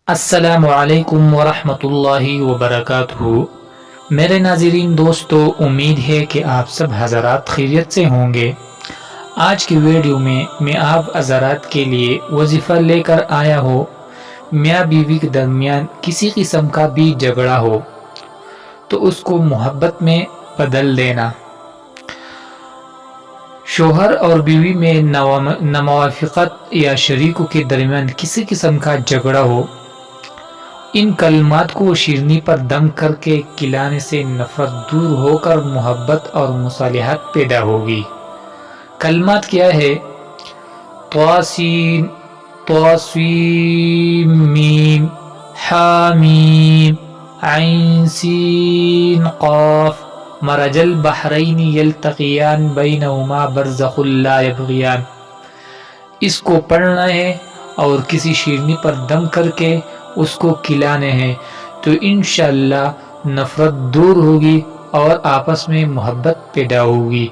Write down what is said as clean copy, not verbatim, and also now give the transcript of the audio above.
السلام علیکم ورحمۃ اللہ وبرکاتہ۔ میرے ناظرین دوستو، امید ہے کہ آپ سب حضرات خیریت سے ہوں گے۔ آج کی ویڈیو میں آپ حضرات کے لیے وظیفہ لے کر آیا ہوں۔ میاں بیوی کے درمیان کسی قسم کا بھی جھگڑا ہو تو اس کو محبت میں بدل دینا۔ شوہر اور بیوی میں ناموافقت یا شریکوں کے درمیان کسی قسم کا جھگڑا ہو، ان کلمات کو شیرنی پر دم کر کے کھلانے سے نفرت دور ہو کر محبت اور مصالحت پیدا ہوگی۔ کلمات کیا ہے؟ طاسین طاسیم میم حامیم عین سین قاف مرج البحرین یلتقیان بینہما برزخ لا یبغیان۔ اس کو پڑھنا ہے اور کسی شیرنی پر دم کر کے اس کو کھلانے ہیں تو انشاءاللہ نفرت دور ہوگی اور آپس میں محبت پیدا ہوگی۔